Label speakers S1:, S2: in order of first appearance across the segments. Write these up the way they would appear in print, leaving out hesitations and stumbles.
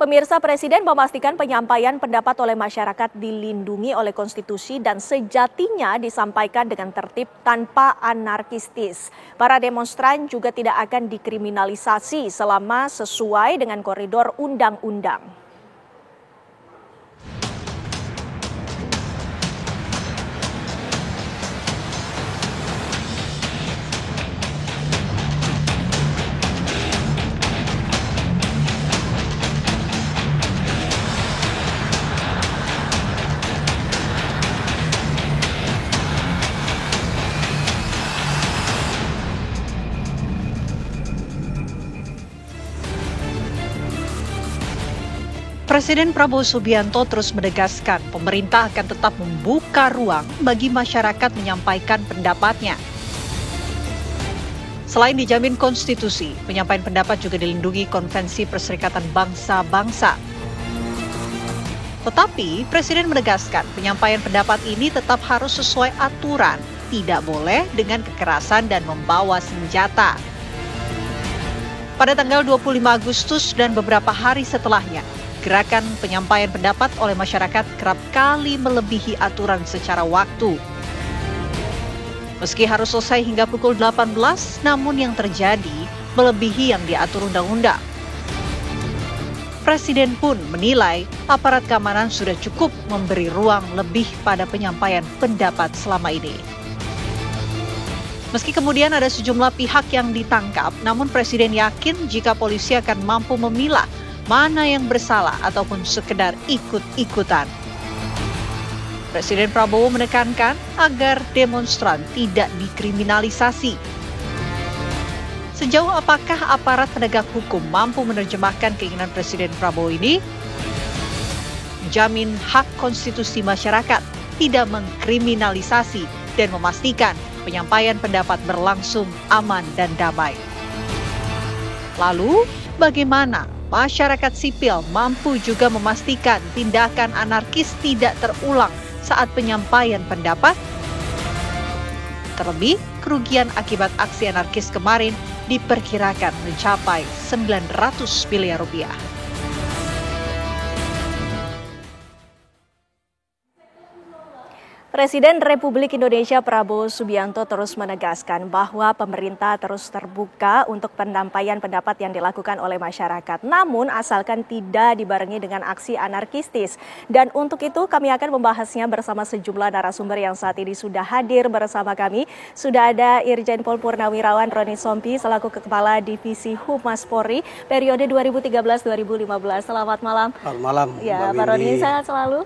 S1: Pemirsa, Presiden memastikan penyampaian pendapat oleh masyarakat dilindungi oleh konstitusi dan sejatinya disampaikan dengan tertib tanpa anarkistis. Para demonstran juga tidak akan dikriminalisasi selama sesuai dengan koridor undang-undang.
S2: Presiden Prabowo Subianto terus menegaskan pemerintah akan tetap membuka ruang bagi masyarakat menyampaikan pendapatnya. Selain dijamin konstitusi, penyampaian pendapat juga dilindungi Konvensi Perserikatan Bangsa-Bangsa. Tetapi, Presiden menegaskan penyampaian pendapat ini tetap harus sesuai aturan, tidak boleh dengan kekerasan dan membawa senjata. Pada tanggal 25 Agustus dan beberapa hari setelahnya, gerakan penyampaian pendapat oleh masyarakat kerap kali melebihi aturan secara waktu. Meski harus selesai hingga pukul 18, namun yang terjadi melebihi yang diatur undang-undang. Presiden pun menilai aparat keamanan sudah cukup memberi ruang lebih pada penyampaian pendapat selama ini. Meski kemudian ada sejumlah pihak yang ditangkap, namun Presiden yakin jika polisi akan mampu memilah mana yang bersalah ataupun sekedar ikut-ikutan. Presiden Prabowo menekankan agar demonstran tidak dikriminalisasi. Sejauh apakah aparat penegak hukum mampu menerjemahkan keinginan Presiden Prabowo ini? Menjamin hak konstitusi masyarakat, tidak mengkriminalisasi, dan memastikan penyampaian pendapat berlangsung aman dan damai. Lalu, bagaimana masyarakat sipil mampu juga memastikan tindakan anarkis tidak terulang saat penyampaian pendapat? Terlebih, kerugian akibat aksi anarkis kemarin diperkirakan mencapai 900 miliar rupiah.
S1: Presiden Republik Indonesia Prabowo Subianto terus menegaskan bahwa pemerintah terus terbuka untuk penyampaian pendapat yang dilakukan oleh masyarakat. Namun asalkan tidak dibarengi dengan aksi anarkistis. Dan untuk itu kami akan membahasnya bersama sejumlah narasumber yang saat ini sudah hadir bersama kami. Sudah ada Irjen Pol Purnawirawan Roni Sompi selaku Kepala Divisi Humas Polri periode 2013-2015. Selamat malam.
S3: Selamat malam.
S1: Ya, Pak Roni, sehat selalu.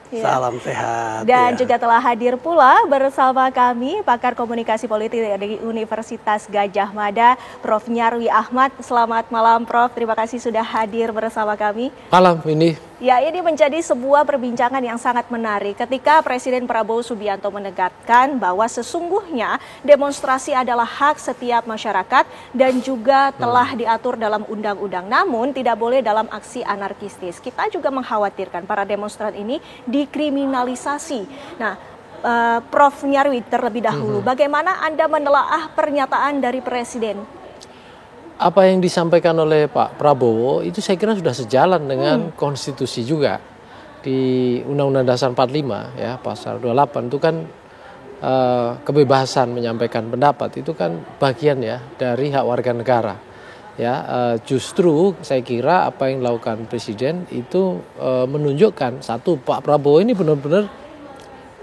S3: Ya. Salam sehat.
S1: Dan juga telah hadir pula bersama kami pakar komunikasi politik dari Universitas Gadjah Mada, Prof. Nyarwi Ahmad. Selamat malam, Prof. Terima kasih sudah hadir bersama kami.
S3: Malam ini.
S1: Ya, ini menjadi sebuah perbincangan yang sangat menarik ketika Presiden Prabowo Subianto menegaskan bahwa sesungguhnya demonstrasi adalah hak setiap masyarakat dan juga telah diatur dalam undang-undang. Namun tidak boleh dalam aksi anarkistis. Kita juga mengkhawatirkan para demonstran ini dikriminalisasi. Nah, Prof. Nyarwi terlebih dahulu, bagaimana Anda menelaah pernyataan dari Presiden?
S4: Apa yang disampaikan oleh Pak Prabowo itu saya kira sudah sejalan dengan konstitusi juga. Di Undang-Undang Dasar 45 ya pasal 28 itu kan kebebasan menyampaikan pendapat itu kan bagian ya dari hak warga negara. Ya, justru saya kira apa yang dilakukan Presiden itu menunjukkan satu, Pak Prabowo ini benar-benar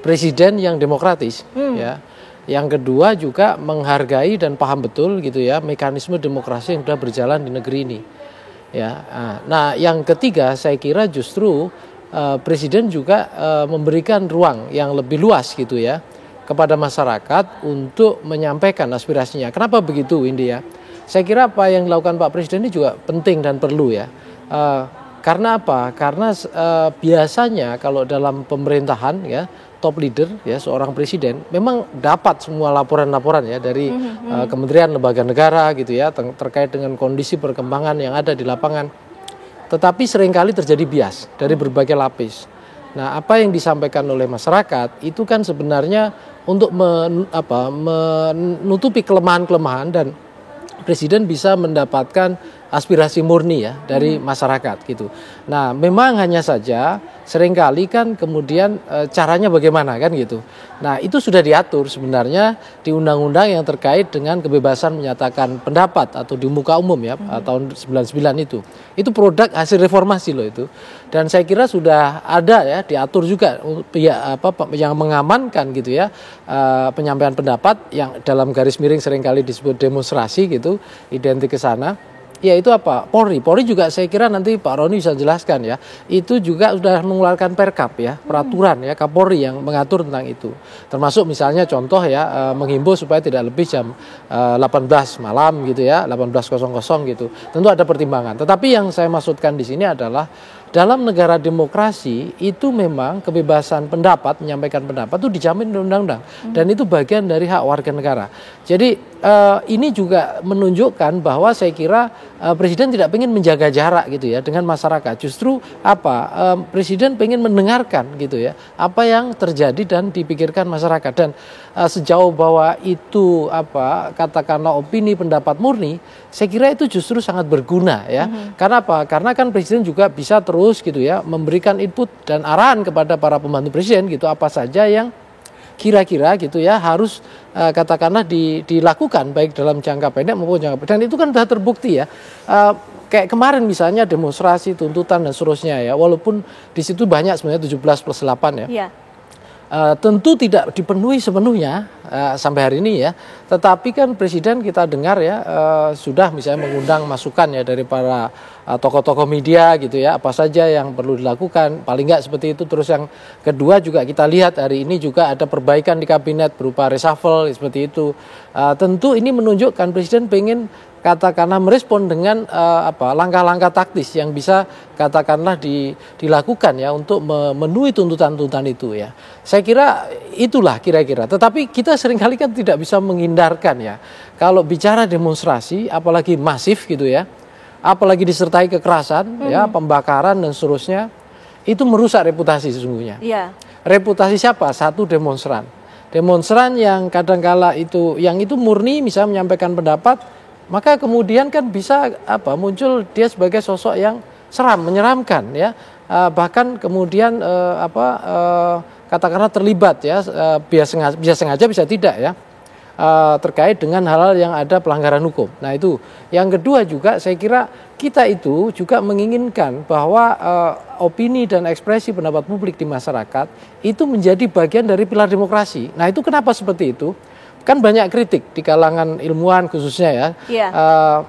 S4: presiden yang demokratis ya. Yang kedua juga menghargai dan paham betul gitu ya mekanisme demokrasi yang sudah berjalan di negeri ini. Ya, nah yang ketiga saya kira justru Presiden juga memberikan ruang yang lebih luas gitu ya kepada masyarakat untuk menyampaikan aspirasinya. Kenapa begitu, India? Saya kira apa yang dilakukan Pak Presiden ini juga penting dan perlu ya. Karena apa? Karena biasanya kalau dalam pemerintahan ya top leader ya seorang presiden memang dapat semua laporan-laporan ya dari kementerian lembaga negara gitu ya terkait dengan kondisi perkembangan yang ada di lapangan. Tetapi seringkali terjadi bias dari berbagai lapis. Nah, apa yang disampaikan oleh masyarakat itu kan sebenarnya untuk menutupi kelemahan-kelemahan dan Presiden bisa mendapatkan aspirasi murni ya dari masyarakat gitu. Nah, memang hanya saja seringkali kan kemudian caranya bagaimana kan gitu. Nah, itu sudah diatur sebenarnya di undang-undang yang terkait dengan kebebasan menyatakan pendapat atau di muka umum ya tahun 99 itu. Itu produk hasil reformasi loh itu. Dan saya kira sudah ada ya diatur juga ya yang mengamankan gitu ya penyampaian pendapat yang dalam garis miring seringkali disebut demonstrasi gitu, identik ke sana. Ya itu apa? Polri juga saya kira nanti Pak Roni bisa jelaskan ya. Itu juga sudah mengeluarkan perkap ya, peraturan ya Kapolri yang mengatur tentang itu. Termasuk misalnya contoh ya menghimbau supaya tidak lebih jam 18 malam gitu ya, 18.00 gitu. Tentu ada pertimbangan. Tetapi yang saya maksudkan di sini adalah dalam negara demokrasi itu memang kebebasan pendapat, menyampaikan pendapat itu dijamin oleh undang-undang dan itu bagian dari hak warga negara. Jadi ini juga menunjukkan bahwa saya kira Presiden tidak ingin menjaga jarak gitu ya dengan masyarakat. Justru Presiden ingin mendengarkan gitu ya apa yang terjadi dan dipikirkan masyarakat dan sejauh bahwa itu katakanlah opini pendapat murni, saya kira itu justru sangat berguna ya. Karena apa? Karena kan Presiden juga bisa terus gitu ya memberikan input dan arahan kepada para pembantu Presiden gitu apa saja yang kira-kira gitu ya harus katakanlah dilakukan baik dalam jangka pendek maupun jangka pendek. Dan itu kan sudah terbukti ya. Kayak kemarin misalnya demonstrasi, tuntutan dan seterusnya ya. Walaupun di situ banyak sebenarnya 17+8 ya. Yeah. Tentu tidak dipenuhi sepenuhnya sampai hari ini ya. Tetapi kan Presiden kita dengar ya sudah misalnya mengundang masukan ya dari para tokoh-tokoh media gitu ya. Apa saja yang perlu dilakukan. Paling nggak seperti itu. Terus yang kedua juga kita lihat hari ini juga ada perbaikan di kabinet berupa reshuffle seperti itu. Tentu ini menunjukkan Presiden pengen katakanlah merespon dengan langkah-langkah taktis yang bisa katakanlah dilakukan ya untuk memenuhi tuntutan-tuntutan itu ya. Saya kira itulah kira-kira. Tetapi kita seringkali kan tidak bisa menghindarkan ya. Kalau bicara demonstrasi apalagi masif gitu ya. Apalagi disertai kekerasan ya, pembakaran dan seterusnya. Itu merusak reputasi sesungguhnya. Yeah. Reputasi siapa? Satu demonstran. Demonstran yang kadangkala itu murni misalnya menyampaikan pendapat, maka kemudian kan bisa muncul dia sebagai sosok yang seram, menyeramkan ya, bahkan kemudian katakanlah terlibat ya, bisa sengaja bisa tidak ya, terkait dengan hal-hal yang ada pelanggaran hukum. Nah itu yang kedua juga saya kira kita itu juga menginginkan bahwa opini dan ekspresi pendapat publik di masyarakat itu menjadi bagian dari pilar demokrasi. Nah itu kenapa seperti itu? Kan banyak kritik di kalangan ilmuwan khususnya ya. Yeah.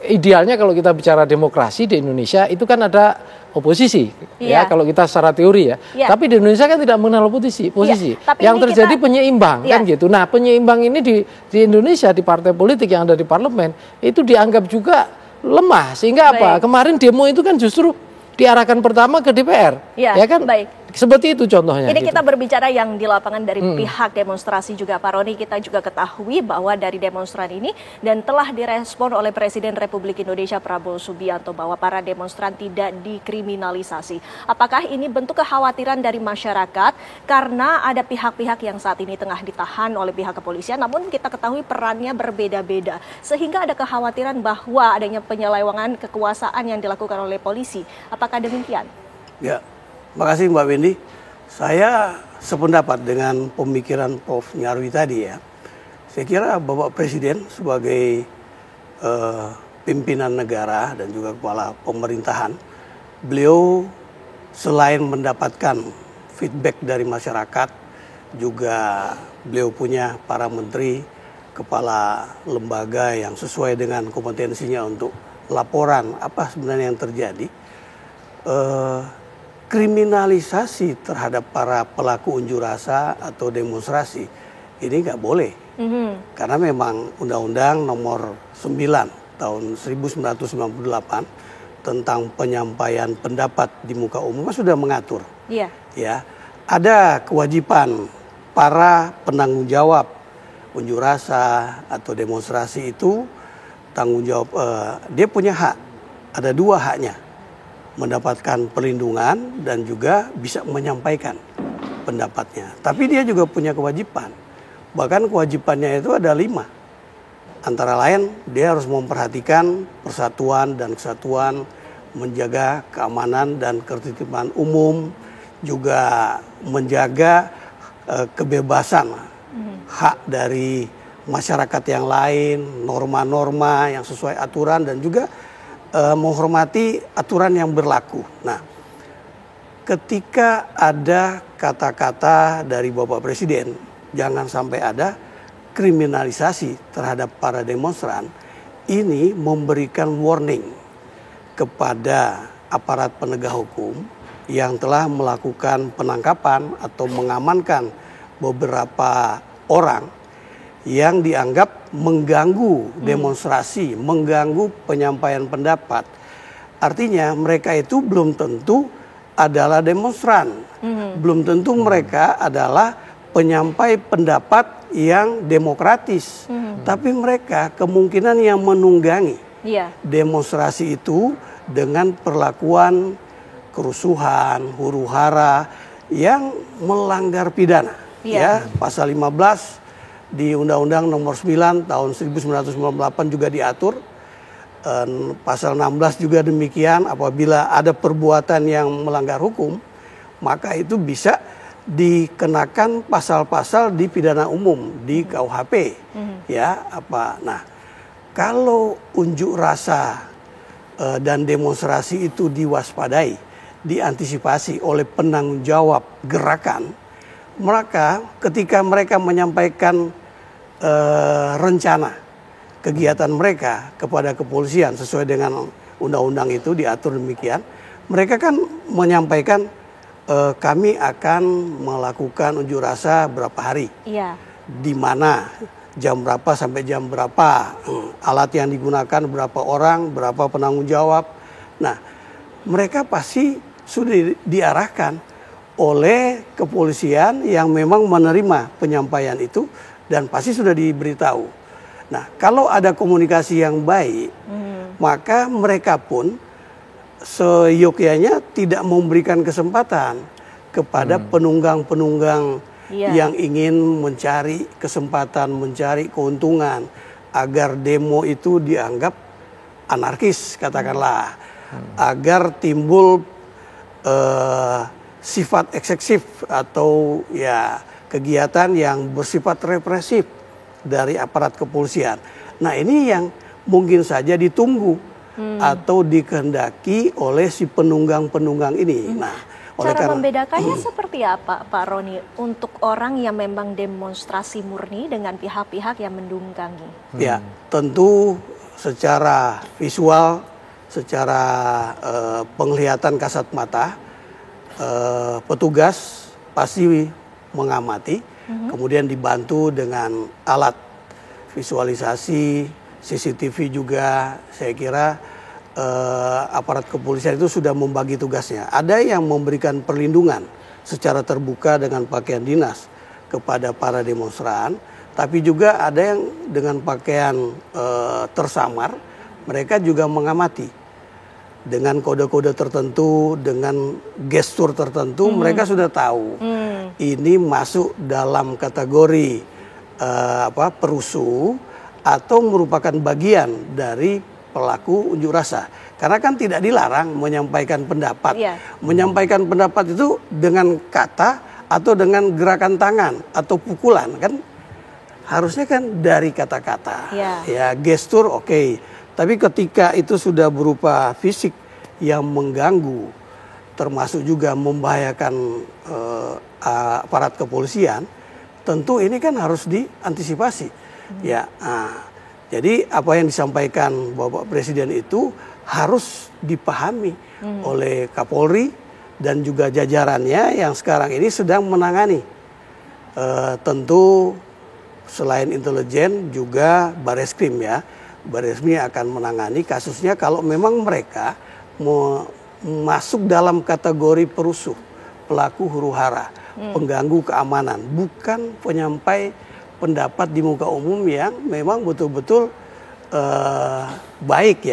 S4: Idealnya kalau kita bicara demokrasi di Indonesia itu kan ada oposisi ya kalau kita secara teori ya. Yeah. Tapi di Indonesia kan tidak mengenal posisi. Yeah. Yang terjadi penyeimbang kan gitu. Nah penyeimbang ini di Indonesia di partai politik yang ada di parlemen itu dianggap juga lemah sehingga kemarin demo itu kan justru diarahkan pertama ke DPR ya kan. Seperti itu contohnya.
S1: Ini kita berbicara yang di lapangan dari pihak demonstrasi juga Pak Roni. Kita juga ketahui bahwa dari demonstran ini dan telah direspon oleh Presiden Republik Indonesia Prabowo Subianto bahwa para demonstran tidak dikriminalisasi. Apakah ini bentuk kekhawatiran dari masyarakat karena ada pihak-pihak yang saat ini tengah ditahan oleh pihak kepolisian, namun kita ketahui perannya berbeda-beda. Sehingga ada kekhawatiran bahwa adanya penyelewengan kekuasaan yang dilakukan oleh polisi. Apakah demikian?
S3: Ya. Terima kasih Mbak Wendy. Saya sependapat dengan pemikiran Prof. Nyarwi tadi ya. Saya kira Bapak Presiden sebagai pimpinan negara dan juga kepala pemerintahan, beliau selain mendapatkan feedback dari masyarakat, juga beliau punya para menteri, kepala lembaga yang sesuai dengan kompetensinya untuk laporan apa sebenarnya yang terjadi. Kriminalisasi terhadap para pelaku unjuk rasa atau demonstrasi ini nggak boleh. Karena memang Undang-Undang Nomor 9 tahun 1998 tentang penyampaian pendapat di muka umum sudah mengatur. Yeah. Ya, ada kewajiban para penanggung jawab unjuk rasa atau demonstrasi itu tanggung jawab, dia punya hak. Ada dua haknya. Mendapatkan perlindungan dan juga bisa menyampaikan pendapatnya. Tapi dia juga punya kewajiban. Bahkan kewajibannya itu ada 5. Antara lain dia harus memperhatikan persatuan dan kesatuan, menjaga keamanan dan ketertiban umum, juga menjaga kebebasan hak dari masyarakat yang lain, norma-norma yang sesuai aturan, dan juga menghormati aturan yang berlaku. Nah, ketika ada kata-kata dari Bapak Presiden, jangan sampai ada kriminalisasi terhadap para demonstran, ini memberikan warning kepada aparat penegak hukum yang telah melakukan penangkapan atau mengamankan beberapa orang yang dianggap mengganggu demonstrasi, mengganggu penyampaian pendapat. Artinya mereka itu belum tentu adalah demonstran, belum tentu mereka adalah penyampai pendapat yang demokratis, tapi mereka kemungkinan yang menunggangi demonstrasi itu dengan perlakuan kerusuhan, huru-hara yang melanggar pidana. Ya, pasal 15 di Undang-Undang Nomor 9 tahun 1998 juga diatur. Pasal 16 juga demikian, apabila ada perbuatan yang melanggar hukum, maka itu bisa dikenakan pasal-pasal di pidana umum di KUHP. Nah, kalau unjuk rasa dan demonstrasi itu diwaspadai, diantisipasi oleh penanggung jawab gerakan, maka ketika mereka menyampaikan rencana kegiatan mereka kepada kepolisian sesuai dengan undang-undang itu diatur demikian, mereka kan menyampaikan kami akan melakukan unjuk rasa berapa hari, di mana, jam berapa sampai jam berapa, alat yang digunakan berapa orang, berapa penanggung jawab. Nah, mereka pasti sudah diarahkan oleh kepolisian yang memang menerima penyampaian itu dan pasti sudah diberitahu. Nah, kalau ada komunikasi yang baik, maka mereka pun seyogyanya tidak memberikan kesempatan kepada penunggang-penunggang yang ingin mencari kesempatan, mencari keuntungan agar demo itu dianggap anarkis, katakanlah, agar timbul sifat eksesif atau ya kegiatan yang bersifat represif dari aparat kepolisian. Nah, ini yang mungkin saja ditunggu atau dikehendaki oleh si penunggang-penunggang ini. Nah,
S1: cara membedakannya seperti apa, Pak Roni, untuk orang yang memang demonstrasi murni dengan pihak-pihak yang mendunggangi?
S3: Ya, tentu secara visual, secara penglihatan kasat mata, petugas pasti mengamati, kemudian dibantu dengan alat visualisasi, CCTV juga. Saya kira aparat kepolisian itu sudah membagi tugasnya. Ada yang memberikan perlindungan secara terbuka dengan pakaian dinas kepada para demonstran, tapi juga ada yang dengan pakaian tersamar. Mereka juga mengamati dengan kode-kode tertentu, dengan gestur tertentu. Mereka sudah tahu ini masuk dalam kategori perusuh atau merupakan bagian dari pelaku unjuk rasa. Karena kan tidak dilarang menyampaikan pendapat. Menyampaikan pendapat itu dengan kata atau dengan gerakan tangan atau pukulan, kan harusnya kan dari kata-kata. Ya, gestur oke. Tapi ketika itu sudah berupa fisik yang mengganggu, termasuk juga membahayakan aparat kepolisian, tentu ini kan harus diantisipasi. Jadi apa yang disampaikan Bapak Presiden itu harus dipahami oleh Kapolri dan juga jajarannya yang sekarang ini sedang menangani. Tentu selain intelijen juga Bareskrim ya. Bareskrim akan menangani kasusnya kalau memang mereka masuk dalam kategori perusuh, pelaku huru-hara, pengganggu keamanan, bukan penyampai pendapat di muka umum yang memang betul-betul baik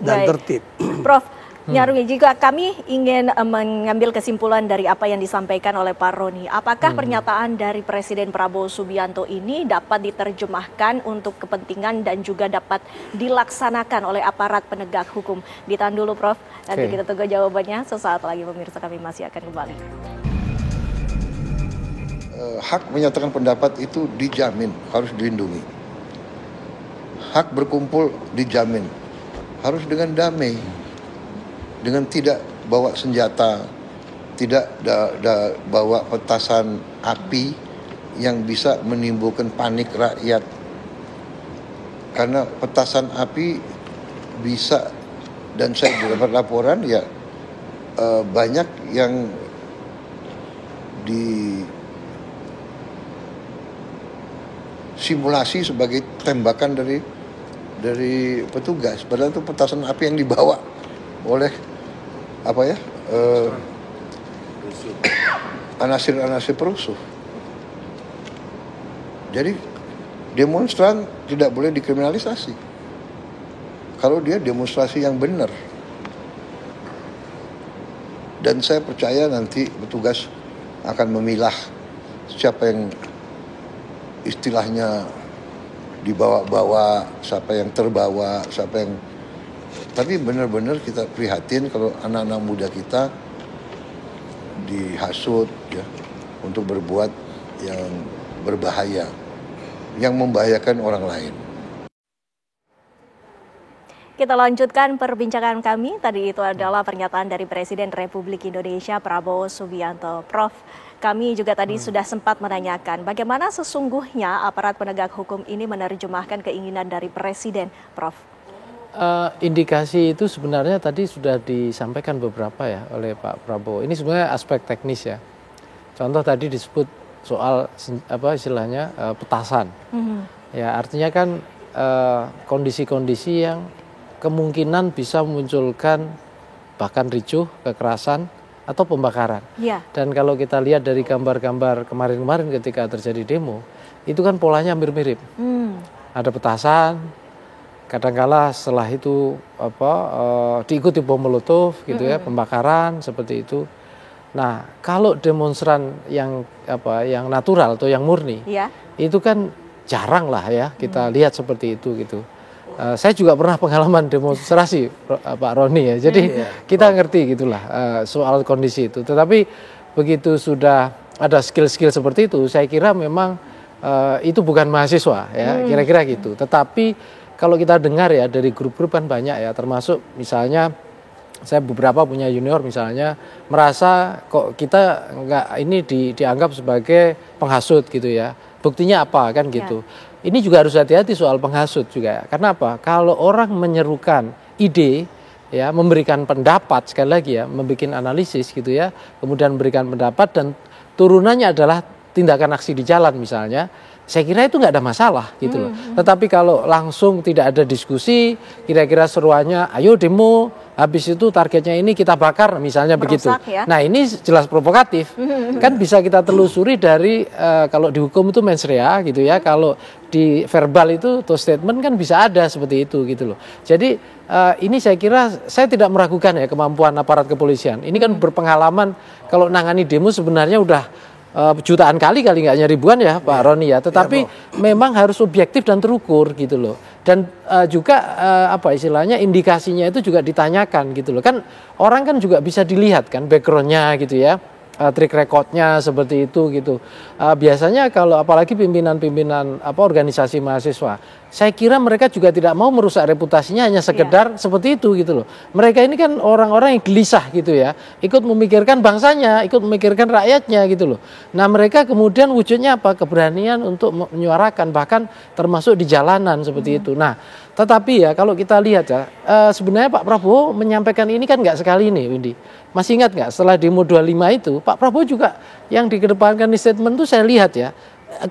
S3: dan tertib.
S1: Prof, Nyarwi, jika kami ingin mengambil kesimpulan dari apa yang disampaikan oleh Pak Roni, apakah pernyataan dari Presiden Prabowo Subianto ini dapat diterjemahkan untuk kepentingan dan juga dapat dilaksanakan oleh aparat penegak hukum? Ditahan dulu, Prof. Nanti kita tunggu jawabannya. Sesaat lagi pemirsa, kami masih akan kembali.
S5: Hak menyatakan pendapat itu dijamin, harus dilindungi. Hak berkumpul dijamin, harus dengan damai, dengan tidak bawa senjata, tidak bawa petasan api yang bisa menimbulkan panik rakyat. Karena petasan api bisa, dan saya dapat laporan ya banyak yang disimulasi sebagai tembakan dari petugas, padahal itu petasan api yang dibawa oleh anasir-anasir perusuh. Jadi demonstran tidak boleh dikriminalisasi kalau dia demonstrasi yang benar. Dan saya percaya nanti petugas akan memilah siapa yang istilahnya dibawa-bawa, siapa yang terbawa, siapa yang... Tapi benar-benar kita prihatin kalau anak-anak muda kita dihasut ya untuk berbuat yang berbahaya, yang membahayakan orang lain.
S1: Kita lanjutkan perbincangan kami. Tadi itu adalah pernyataan dari Presiden Republik Indonesia Prabowo Subianto. Prof, kami juga tadi sudah sempat menanyakan bagaimana sesungguhnya aparat penegak hukum ini menerjemahkan keinginan dari Presiden, Prof.
S4: Indikasi itu sebenarnya tadi sudah disampaikan beberapa ya oleh Pak Prabowo. Ini sebenarnya aspek teknis ya. Contoh tadi disebut soal istilahnya petasan. Ya, artinya kan kondisi-kondisi yang kemungkinan bisa memunculkan bahkan ricuh, kekerasan, atau pembakaran. Ya. Dan kalau kita lihat dari gambar-gambar kemarin-kemarin ketika terjadi demo, itu kan polanya hampir mirip. Ada petasan, kadangkala setelah itu diikuti bom molotov gitu ya, pembakaran seperti itu. Nah, kalau demonstran yang natural atau yang murni, itu kan jarang lah ya kita lihat seperti itu gitu. Saya juga pernah pengalaman demonstrasi Pak Roni ya, jadi kita ngerti gitulah soal kondisi itu. Tetapi begitu sudah ada skill-skill seperti itu, saya kira memang itu bukan mahasiswa ya, kira-kira gitu. Tetapi kalau kita dengar ya dari grup-grup kan banyak ya, termasuk misalnya saya beberapa punya junior misalnya merasa kok kita nggak ini dianggap sebagai penghasut gitu ya. Buktinya apa kan gitu. Ini juga harus hati-hati soal penghasut juga. Karena apa? Kalau orang menyerukan ide, ya, memberikan pendapat sekali lagi ya, membuat analisis gitu ya, kemudian memberikan pendapat dan turunannya adalah tindakan aksi di jalan misalnya, saya kira itu nggak ada masalah gitu loh. Tetapi kalau langsung tidak ada diskusi, kira-kira seruannya, ayo demo, habis itu targetnya ini kita bakar misalnya begitu. Ya? Nah ini jelas provokatif. Kan bisa kita telusuri dari kalau di hukum itu mens rea gitu ya. Kalau di verbal itu atau statement kan bisa ada seperti itu gitu loh. Jadi ini saya kira saya tidak meragukan ya kemampuan aparat kepolisian. Ini kan berpengalaman kalau nangani demo sebenarnya udah jutaan kali nggak hanya ribuan ya Pak Roni ya, tetapi memang harus objektif dan terukur gitu loh. Dan juga istilahnya indikasinya itu juga ditanyakan gitu loh. Kan orang kan juga bisa dilihat kan backgroundnya gitu ya, track recordnya seperti itu gitu. Biasanya kalau apalagi pimpinan-pimpinan organisasi mahasiswa, saya kira mereka juga tidak mau merusak reputasinya hanya sekedar seperti itu gitu loh. Mereka ini kan orang-orang yang gelisah gitu ya, ikut memikirkan bangsanya, ikut memikirkan rakyatnya gitu loh. Nah mereka kemudian wujudnya apa? Keberanian untuk menyuarakan, bahkan termasuk di jalanan seperti itu. Nah tetapi ya kalau kita lihat ya, sebenarnya Pak Prabowo menyampaikan ini kan nggak sekali nih Windy. Masih ingat nggak setelah demo 25 itu Pak Prabowo juga yang dikedepankan di statement itu saya lihat ya,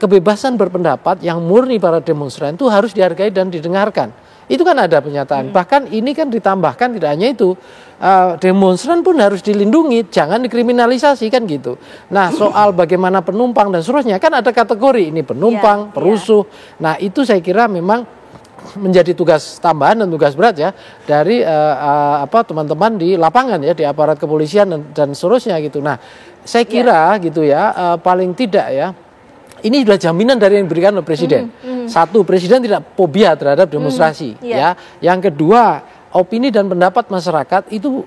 S4: kebebasan berpendapat yang murni para demonstran itu harus dihargai dan didengarkan. Itu kan ada pernyataan. Bahkan ini kan ditambahkan tidak hanya itu, demonstran pun harus dilindungi, jangan dikriminalisasi kan gitu. Nah soal bagaimana penumpang dan seterusnya kan ada kategori ini penumpang, perusuh. Nah itu saya kira memang menjadi tugas tambahan dan tugas berat ya dari teman-teman di lapangan ya, di aparat kepolisian dan seterusnya gitu. Nah, saya kira gitu ya, paling tidak ya, ini sudah jaminan dari yang diberikan oleh Presiden. Satu, Presiden tidak fobia terhadap demonstrasi ya. Yang kedua, opini dan pendapat masyarakat itu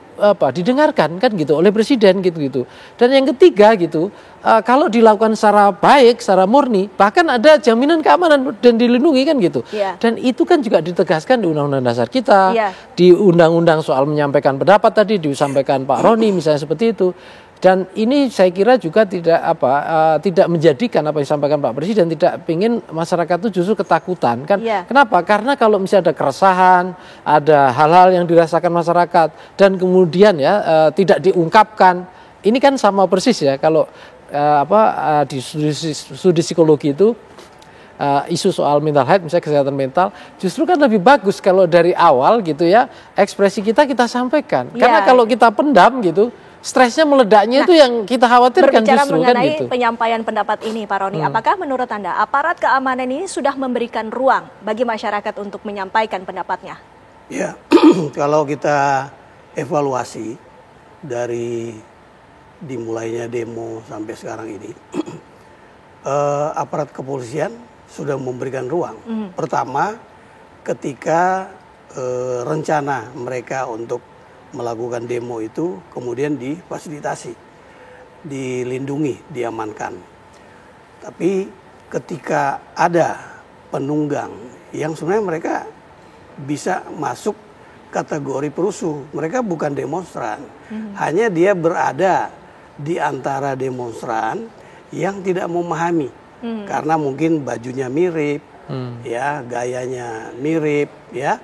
S4: didengarkan kan gitu oleh Presiden gitu. Dan yang ketiga gitu, kalau dilakukan secara baik, secara murni, bahkan ada jaminan keamanan dan dilindungi kan gitu. Dan itu kan juga ditegaskan di Undang-Undang Dasar kita, di Undang-Undang soal menyampaikan pendapat tadi disampaikan Pak Roni misalnya seperti itu. Dan ini saya kira juga tidak menjadikan apa yang disampaikan Pak Presiden, tidak ingin masyarakat itu justru ketakutan kan. Kenapa? Karena kalau misalnya ada keresahan, ada hal-hal yang dirasakan masyarakat dan kemudian ya tidak diungkapkan, ini kan sama persis ya kalau di studi psikologi itu isu soal mental health, misalnya kesehatan mental, justru kan lebih bagus kalau dari awal gitu ya ekspresi kita sampaikan. Karena kalau kita pendam gitu, stresnya meledaknya itu yang kita khawatirkan justru kan gitu.
S1: Berbicara mengenai penyampaian pendapat ini Pak Roni, apakah menurut Anda aparat keamanan ini sudah memberikan ruang bagi masyarakat untuk menyampaikan pendapatnya?
S3: Ya, kalau kita evaluasi dari dimulainya demo sampai sekarang ini, aparat kepolisian sudah memberikan ruang. Pertama, ketika rencana mereka untuk melakukan demo itu kemudian difasilitasi, dilindungi, diamankan. Tapi ketika ada penunggang yang sebenarnya mereka bisa masuk kategori perusuh, mereka bukan demonstran, hanya dia berada di antara demonstran yang tidak memahami, karena mungkin bajunya mirip, ya gayanya mirip, ya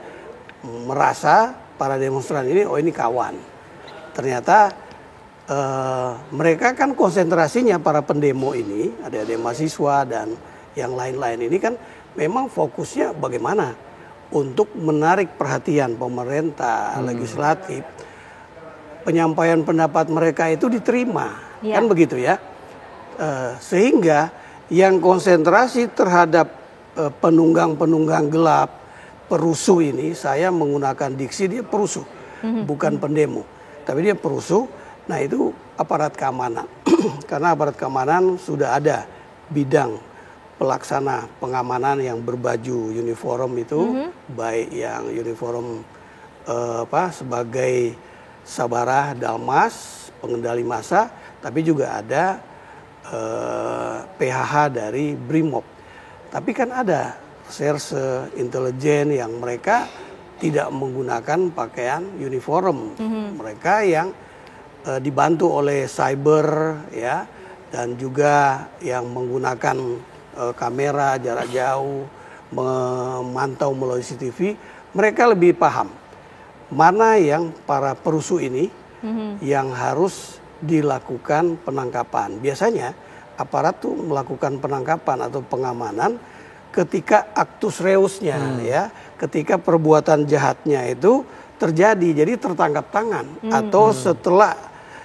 S3: merasa para demonstran ini, oh ini kawan. Ternyata mereka kan konsentrasinya para pendemo ini, ada mahasiswa dan yang lain-lain ini kan memang fokusnya bagaimana untuk menarik perhatian pemerintah, legislatif. Penyampaian pendapat mereka itu diterima, kan begitu ya. Sehingga yang konsentrasi terhadap penunggang-penunggang gelap, perusuh ini, saya menggunakan diksi dia perusuh, bukan pendemo, tapi dia perusuh. Nah itu aparat keamanan, karena aparat keamanan sudah ada bidang pelaksana pengamanan yang berbaju uniform itu, baik yang uniform sebagai Sabara, Dalmas, pengendali massa, tapi juga ada PHH dari Brimob. Tapi kan ada serse intelijen yang mereka tidak menggunakan pakaian uniform, mereka yang dibantu oleh cyber ya, dan juga yang menggunakan kamera jarak jauh, memantau melalui CCTV, mereka lebih paham mana yang para perusuh ini yang harus dilakukan penangkapan. Biasanya aparat tuh melakukan penangkapan atau pengamanan ketika aktus reusnya, ya, ketika perbuatan jahatnya itu terjadi, jadi tertangkap tangan, atau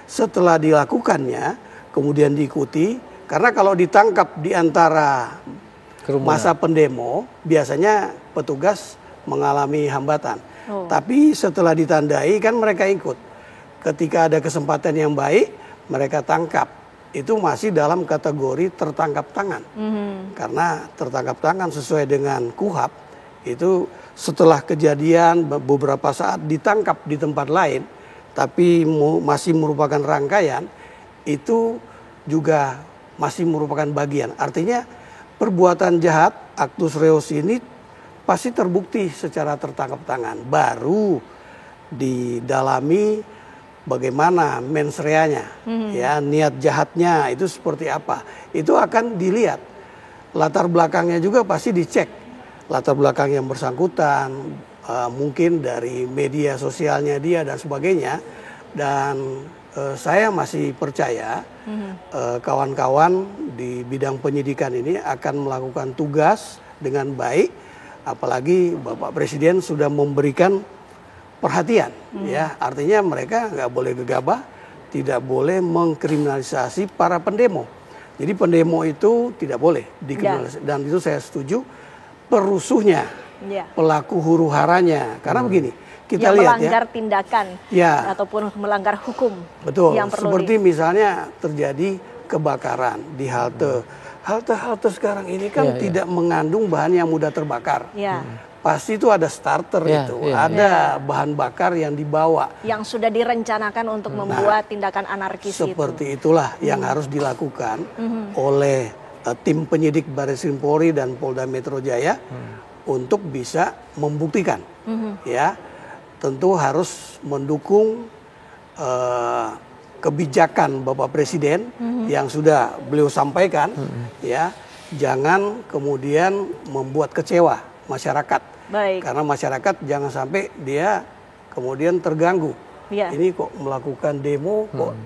S3: setelah dilakukannya kemudian diikuti, karena kalau ditangkap di antara masa pendemo biasanya petugas mengalami hambatan, tapi setelah ditandai kan mereka ikut. Ketika ada kesempatan yang baik mereka tangkap. Itu masih dalam kategori tertangkap tangan. Karena tertangkap tangan sesuai dengan KUHAP itu setelah kejadian beberapa saat ditangkap di tempat lain, tapi masih merupakan rangkaian, itu juga masih merupakan bagian. Artinya perbuatan jahat actus reus ini pasti terbukti secara tertangkap tangan. Baru didalami bagaimana mens reanya, ya, niat jahatnya itu seperti apa. Itu akan dilihat. Latar belakangnya juga pasti dicek. Latar belakang yang bersangkutan, mungkin dari media sosialnya dia dan sebagainya. Dan saya masih percaya kawan-kawan di bidang penyidikan ini akan melakukan tugas dengan baik. Apalagi Bapak Presiden sudah memberikan perhatian, ya, artinya mereka nggak boleh gegabah, tidak boleh mengkriminalisasi para pendemo. Jadi pendemo itu tidak boleh dikriminalisasi, dan itu saya setuju. Perusuhnya pelaku huru haranya. Karena begini, kita
S1: yang
S3: lihat
S1: melanggar tindakan ataupun melanggar hukum.
S3: Betul, yang perlu seperti misalnya terjadi kebakaran di halte. Halte sekarang ini kan tidak mengandung bahan yang mudah terbakar. Pasti itu ada starter ada bahan bakar yang dibawa.
S1: Yang sudah direncanakan untuk membuat tindakan anarkis
S3: seperti itulah yang harus dilakukan oleh tim penyidik Baris Krim Polri dan Polda Metro Jaya untuk bisa membuktikan. Ya, tentu harus mendukung kebijakan Bapak Presiden yang sudah beliau sampaikan. Ya, jangan kemudian membuat kecewa masyarakat. Karena masyarakat jangan sampai dia kemudian terganggu. Ini kok melakukan demo kok.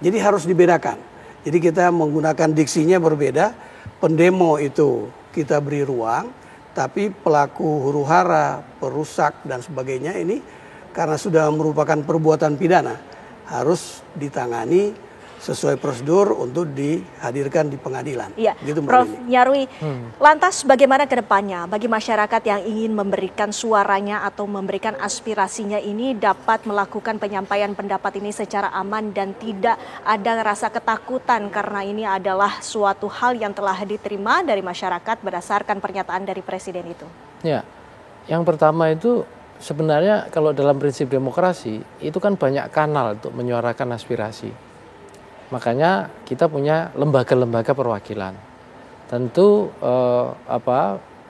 S3: Jadi harus dibedakan. Jadi kita menggunakan diksinya berbeda. Pendemo itu kita beri ruang, tapi pelaku huru hara, perusak dan sebagainya ini karena sudah merupakan perbuatan pidana harus ditangani sesuai prosedur untuk dihadirkan di pengadilan.
S1: Iya, gitu, Prof. Nyarwi, lantas bagaimana ke depannya bagi masyarakat yang ingin memberikan suaranya atau memberikan aspirasinya ini dapat melakukan penyampaian pendapat ini secara aman dan tidak ada rasa ketakutan karena ini adalah suatu hal yang telah diterima dari masyarakat berdasarkan pernyataan dari Presiden itu?
S4: Ya, yang pertama itu sebenarnya kalau dalam prinsip demokrasi itu kan banyak kanal untuk menyuarakan aspirasi. Makanya kita punya lembaga-lembaga perwakilan. Tentu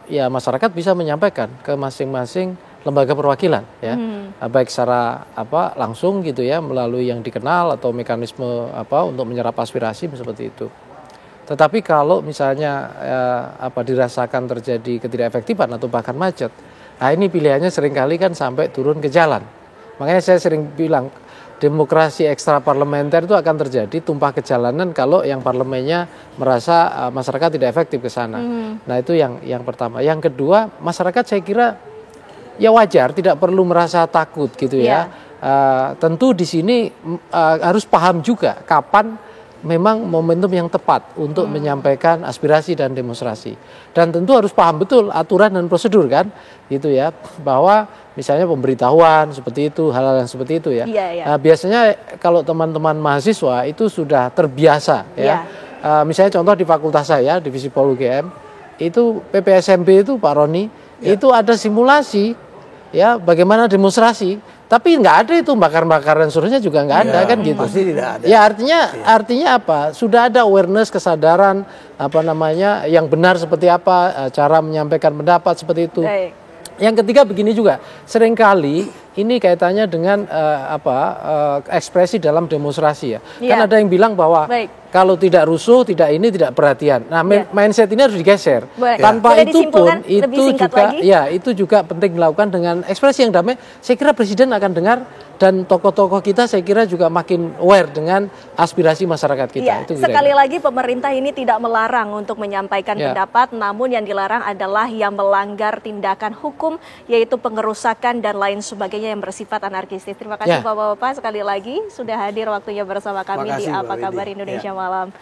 S4: masyarakat bisa menyampaikan ke masing-masing lembaga perwakilan ya. Baik secara langsung gitu ya melalui yang dikenal atau mekanisme untuk menyerap aspirasi seperti itu. Tetapi kalau misalnya dirasakan terjadi ketidakefektifan atau bahkan macet, nah ini pilihannya seringkali kan sampai turun ke jalan. Makanya saya sering bilang demokrasi ekstra parlementer itu akan terjadi tumpah ke jalanan kalau yang parlemennya merasa masyarakat tidak efektif ke sana. Nah itu yang pertama. Yang kedua, masyarakat saya kira ya wajar tidak perlu merasa takut gitu ya. Tentu di sini harus paham juga kapan memang momentum yang tepat untuk menyampaikan aspirasi dan demonstrasi. Dan tentu harus paham betul aturan dan prosedur kan, gitu ya, bahwa misalnya pemberitahuan seperti itu, hal-hal yang seperti itu ya. Nah, biasanya kalau teman-teman mahasiswa itu sudah terbiasa ya. Misalnya contoh di fakultas saya, Divisi Pol UGM, itu PPSMB itu Pak Roni, itu ada simulasi ya bagaimana demonstrasi. Tapi nggak ada itu bakar-bakar dan seterusnya juga nggak ada kan gitu.
S3: Pasti tidak ada.
S4: Ya artinya apa? Sudah ada awareness, kesadaran yang benar seperti apa, cara menyampaikan pendapat seperti itu. Yang ketiga begini juga, seringkali ini kaitannya dengan ekspresi dalam demonstrasi ya. Kan ada yang bilang bahwa kalau tidak rusuh, tidak perhatian. Nah, mindset ini harus digeser. Tanpa itu pun itu juga penting dilakukan dengan ekspresi yang damai. Saya kira Presiden akan dengar dan tokoh-tokoh kita saya kira juga makin aware dengan aspirasi masyarakat kita. Itu
S1: sekali lagi pemerintah ini tidak melarang untuk menyampaikan pendapat, namun yang dilarang adalah yang melanggar tindakan hukum yaitu pengerusakan dan lain sebagainya yang bersifat anarkistis. Terima kasih Bapak-bapak sekali lagi sudah hadir waktunya bersama kami di Apa Kabar Indonesia Malam.